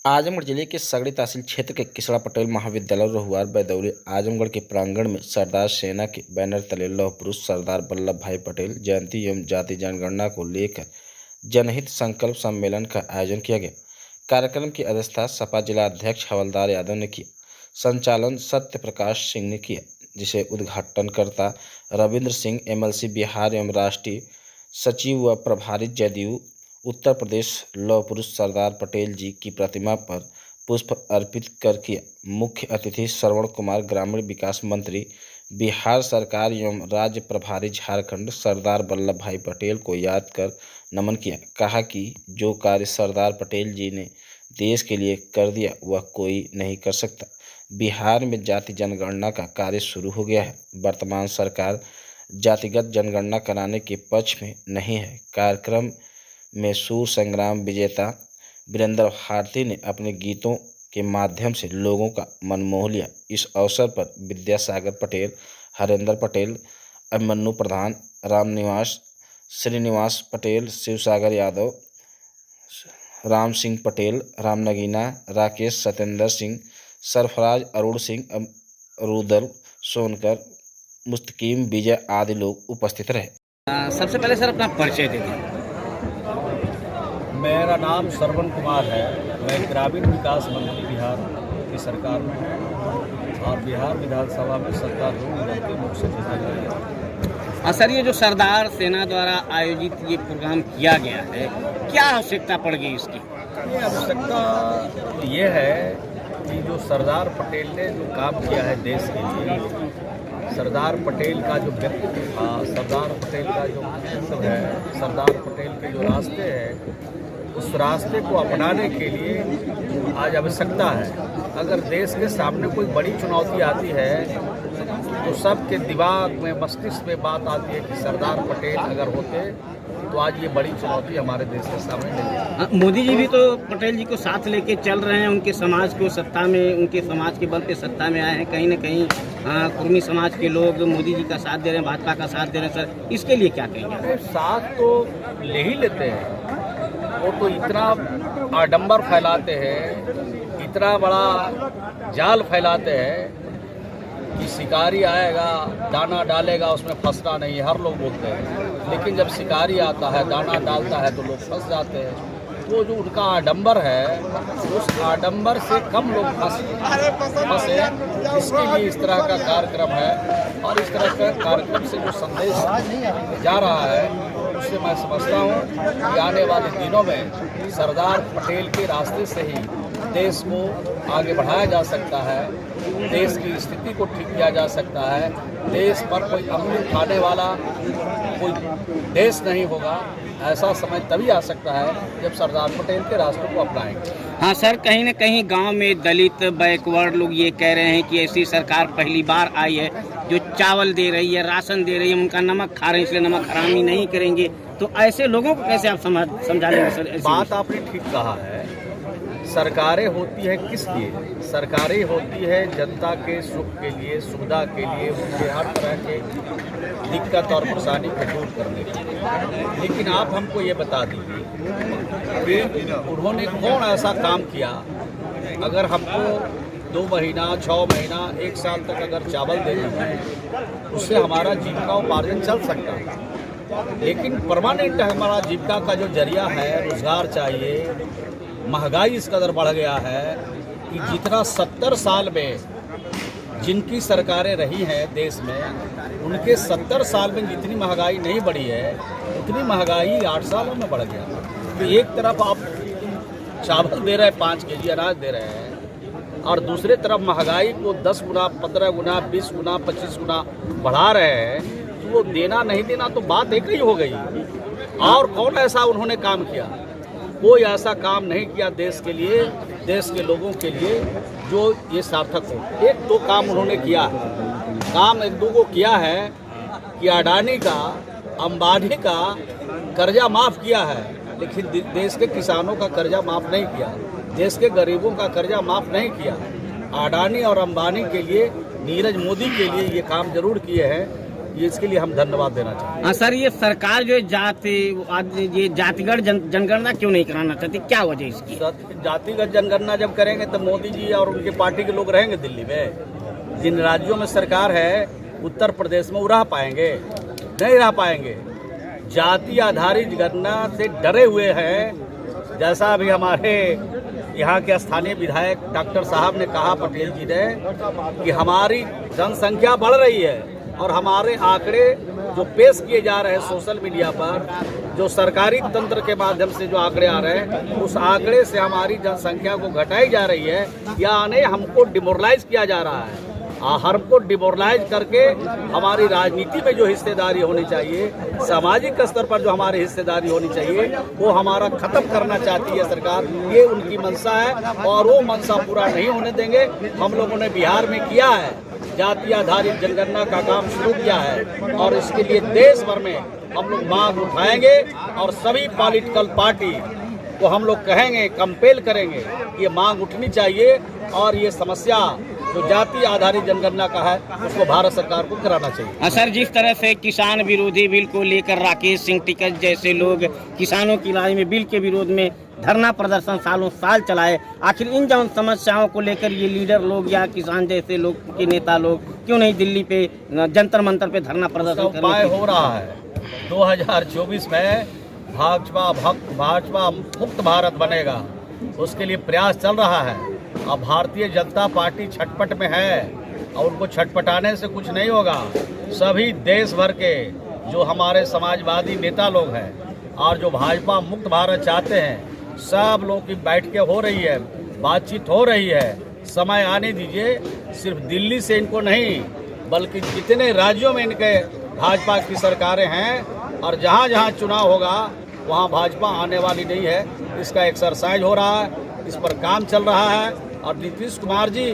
आजमगढ़ जिले के सगड़ी तहसील क्षेत्र के किसड़ा पटेल महाविद्यालय रोहुआर बैदौली आजमगढ़ के प्रांगण में सरदार सेना के बैनर तले लौह पुरुष सरदार वल्लभ भाई पटेल जयंती एवं जाति जनगणना को लेकर जनहित संकल्प सम्मेलन का आयोजन किया गया। कार्यक्रम की अध्यक्षता सपा जिला अध्यक्ष हवलदार यादव ने किया। संचालन सत्य प्रकाश सिंह ने किया, जिसे उद्घाटनकर्ता रविंद्र सिंह एमएलसी बिहार एवं राष्ट्रीय सचिव व प्रभारी जदयू उत्तर प्रदेश लौह पुरुष सरदार पटेल जी की प्रतिमा पर पुष्प अर्पित कर किया। मुख्य अतिथि श्रवण कुमार ग्रामीण विकास मंत्री बिहार सरकार एवं राज्य प्रभारी झारखंड सरदार वल्लभ भाई पटेल को याद कर नमन किया। कहा कि जो कार्य सरदार पटेल जी ने देश के लिए कर दिया वह कोई नहीं कर सकता। बिहार में जाति जनगणना का कार्य शुरू हो गया है। वर्तमान सरकार जातिगत जनगणना कराने के पक्ष में नहीं है। कार्यक्रम में सूर संग्राम विजेता वीरेंद्र भारती ने अपने गीतों के माध्यम से लोगों का मन मोह लिया। इस अवसर पर विद्यासागर पटेल, हरेंद्र पटेल, अभिमन्यु प्रधान, रामनिवास श्रीनिवास पटेल, शिवसागर यादव, राम सिंह पटेल, राम नगीना, राकेश सत्येंद्र सिंह, सरफराज अरुण सिंह, रुदल सोनकर, मुस्तकीम विजय आदि लोग उपस्थित रहे। सबसे पहले सर अपना परिचय दे दें। मेरा नाम श्रवण कुमार है। मैं ग्रामीण विकास मंत्री बिहार की सरकार में है और बिहार विधानसभा में सत्तारूढ़ दल के मुख्य सचिव हैं। सर, ये जो सरदार सेना द्वारा आयोजित ये प्रोग्राम किया गया है, क्या आवश्यकता पड़ गई इसकी? ये आवश्यकता ये है कि जो सरदार पटेल ने जो काम किया है देश के लिए, सरदार पटेल का जो व्यक्तित्व था, सरदार पटेल का जो व्यक्तित्व है, सरदार पटेल के जो रास्ते हैं, उस रास्ते को अपनाने के लिए आज आवश्यकता है। अगर देश के सामने कोई बड़ी चुनौती आती है तो सबके दिमाग में, मस्तिष्क में बात आती है कि सरदार पटेल अगर होते तो आज ये बड़ी चुनौती हमारे देश के सामने नहीं है। मोदी जी भी तो पटेल जी को साथ लेके चल रहे हैं। उनके समाज को सत्ता में, उनके समाज के बल पे सत्ता में आए हैं। कहीं ना कहीं कुर्मी समाज के लोग मोदी जी का साथ दे रहे हैं, भाजपा का साथ दे रहे हैं। सर, इसके लिए क्या कहेंगे? साथ तो ले ही लेते हैं। वो तो इतना आडंबर फैलाते हैं, इतना बड़ा जाल फैलाते हैं कि शिकारी आएगा, दाना डालेगा, उसमें फंसना नहीं है, हर लोग बोलते हैं। लेकिन जब शिकारी आता है, दाना डालता है तो लोग फंस जाते हैं। वो जो उनका आडंबर है, उस आडंबर से कम लोग फंसे, इसके लिए इस तरह का कार्यक्रम है। और इस तरह का कार्यक्रम से जो संदेश जा रहा है, उससे मैं समझता हूँ कि आने वाले दिनों में सरदार पटेल के रास्ते से ही देश को आगे बढ़ाया जा सकता है, देश की स्थिति को ठीक किया जा सकता है। देश पर कोई अंगुली उठाने वाला कोई देश नहीं होगा। ऐसा समय तभी आ सकता है जब सरदार पटेल के रास्ते को अपनाएंगे। हाँ सर, कहीं ना कहीं गांव में दलित बैकवर्ड लोग ये कह रहे हैं कि ऐसी सरकार पहली बार आई है जो चावल दे रही है, राशन दे रही है, उनका नमक खा रहे हैं, इसलिए नमक हरामी नहीं करेंगे। तो ऐसे लोगों को कैसे आप समझा लेंगे सर? बात आपने ठीक कहा है। सरकारें होती है किस लिए? सरकारें होती है जनता के सुख के लिए, सुविधा के लिए, उनके हर तरह के दिक्कत और परेशानी को दूर करने के लिए। लेकिन आप हमको ये बता दीजिए कि उन्होंने कौन ऐसा काम किया? अगर हमको 2 महीना, 6 महीना, 1 साल तक अगर चावल दे दें, उससे हमारा जीविका उपार्जन चल सकता है। लेकिन परमानेंट हमारा जीविका का जो जरिया है, रोजगार चाहिए। महंगाई इस कदर बढ़ गया है कि जितना 70 साल में जिनकी सरकारें रही हैं देश में, उनके 70 साल में जितनी महंगाई नहीं बढ़ी है, उतनी महंगाई 8 सालों में बढ़ गया। तो एक तरफ आप चावल दे रहे हैं, 5 केजी अनाज दे रहे हैं, और दूसरे तरफ महंगाई को 10 गुना, 15 गुना, 20 गुना, 25 गुना बढ़ा रहे हैं। तो वो देना नहीं देना तो बात एक ही हो गई। और कौन ऐसा उन्होंने काम किया? कोई ऐसा काम नहीं किया देश के लिए, देश के लोगों के लिए जो ये सार्थक हो। 1-2 काम उन्होंने किया है। काम 1-2 को किया है कि अडानी का, अंबानी का कर्जा माफ़ किया है, लेकिन देश के किसानों का कर्जा माफ़ नहीं किया, देश के गरीबों का कर्जा माफ़ नहीं किया। अडानी और अंबानी के लिए, नीरज मोदी के लिए ये काम जरूर किए हैं ये इसके लिए हम धन्यवाद देना चाहते हैं। हाँ सर, ये सरकार जो ये जातिगत जनगणना क्यों नहीं कराना चाहती, क्या वजह इसकी? जातिगत जनगणना जब करेंगे तो मोदी जी और उनकी पार्टी के लोग रहेंगे दिल्ली में। जिन राज्यों में सरकार है, उत्तर प्रदेश में वो रह पाएंगे? नहीं रह पाएंगे। जाति आधारित गणना से डरे हुए हैं। जैसा अभी हमारे यहाँ के स्थानीय विधायक डॉक्टर साहब ने कहा, पटेल जी ने, कि हमारी जनसंख्या बढ़ रही है और हमारे आंकड़े जो पेश किए जा रहे हैं सोशल मीडिया पर, जो सरकारी तंत्र के माध्यम से जो आंकड़े आ रहे हैं, उस आंकड़े से हमारी जनसंख्या को घटाई जा रही है, यानी हमको डिमोरलाइज किया जा रहा है। हमको डिमोरलाइज करके हमारी राजनीति में जो हिस्सेदारी होनी चाहिए, सामाजिक स्तर पर जो हमारी हिस्सेदारी होनी चाहिए, वो हमारा खत्म करना चाहती है सरकार। ये उनकी मंशा है और वो मंशा पूरा नहीं होने देंगे। हम लोगों ने बिहार में किया है, जाति आधारित जनगणना का काम शुरू किया है और इसके लिए देश भर में हम लोग मांग उठाएंगे और सभी पॉलिटिकल पार्टी को हम लोग कहेंगे, कंपेल करेंगे, ये मांग उठनी चाहिए और ये समस्या जो जाति आधारित जनगणना का है उसको भारत सरकार को कराना चाहिए। सर, जिस तरह से किसान विरोधी बिल को लेकर राकेश सिंह टिकैत जैसे लोग किसानों की लड़ाई में बिल के विरोध में धरना प्रदर्शन सालों साल चलाए, आखिर इन जन समस्याओं को लेकर ये लीडर लोग या किसान जैसे लोग के नेता लोग क्यों नहीं दिल्ली पे जंतर मंतर पे धरना प्रदर्शन कर उपाय हो रहा है? 2024 में भाजपा मुक्त भारत बनेगा, उसके लिए प्रयास चल रहा है। अब भारतीय जनता पार्टी छटपट में है और उनको छटपटाने से कुछ नहीं होगा। सभी देश भर के जो हमारे समाजवादी नेता लोग हैं और जो भाजपा मुक्त भारत चाहते हैं, सब लोगों की बैठकें हो रही है, बातचीत हो रही है। समय आने दीजिए। सिर्फ दिल्ली से इनको नहीं, बल्कि जितने राज्यों में इनके भाजपा की सरकारें हैं और जहाँ जहाँ चुनाव होगा वहाँ भाजपा आने वाली नहीं है। इसका एक्सरसाइज हो रहा है, इस पर काम चल रहा है और नीतीश कुमार जी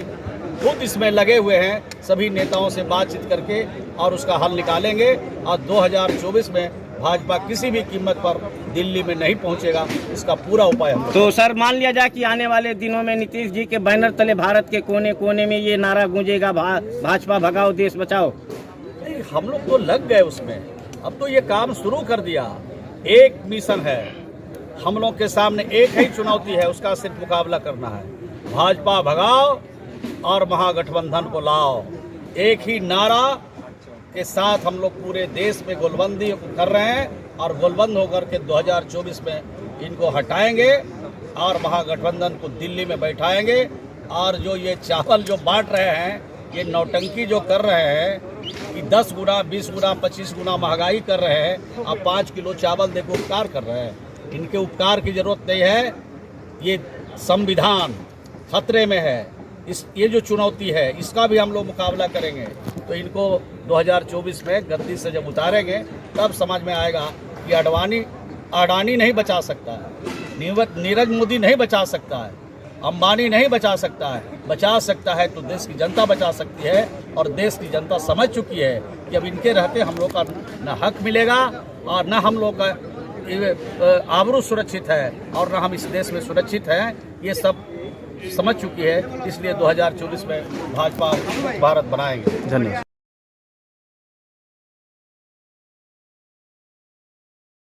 खुद इसमें लगे हुए हैं। सभी नेताओं से बातचीत करके और उसका हल निकालेंगे और 2024 में भाजपा किसी भी कीमत पर दिल्ली में नहीं पहुंचेगा। इसका पूरा उपाय हम। तो सर, मान लिया जाए कि आने वाले दिनों में नीतीश जी के बैनर तले भारत के कोने कोने में ये नारा गूंजेगा, भाजपा भगाओ देश बचाओ। नहीं, हम लोग तो लग गए उसमें। अब तो ये काम शुरू कर दिया। एक मिशन है, हम लोग के सामने एक ही चुनौती है, उसका सिर्फ मुकाबला करना है। भाजपा भगाओ और महागठबंधन को लाओ। एक ही नारा के साथ हम लोग पूरे देश में गोलबंदी कर रहे हैं और गोलबंद होकर के 2024 में इनको हटाएंगे और महागठबंधन को दिल्ली में बैठाएंगे। और जो ये चावल जो बांट रहे हैं, ये नौटंकी जो कर रहे हैं कि 10 गुना 20 गुना 25 गुना महंगाई कर रहे हैं, अब 5 किलो चावल देकर उपकार कर रहे हैं। इनके उपकार की जरूरत नहीं है। ये संविधान खतरे में है। ये जो चुनौती है इसका भी हम लोग मुकाबला करेंगे। तो इनको 2024 में गद्दी से जब उतारेंगे तब समझ में आएगा कि अडानी नहीं बचा सकता है, नीरज मोदी नहीं बचा सकता है, अंबानी नहीं बचा सकता है। बचा सकता है तो देश की जनता बचा सकती है और देश की जनता समझ चुकी है कि अब इनके रहते हम लोग का न हक मिलेगा और न हम लोग का आबरू सुरक्षित है और न हम इस देश में सुरक्षित हैं। ये सब समझ चुकी है। इसलिए 2024 में भाजपा भारत बनाएंगे। धन्यवाद।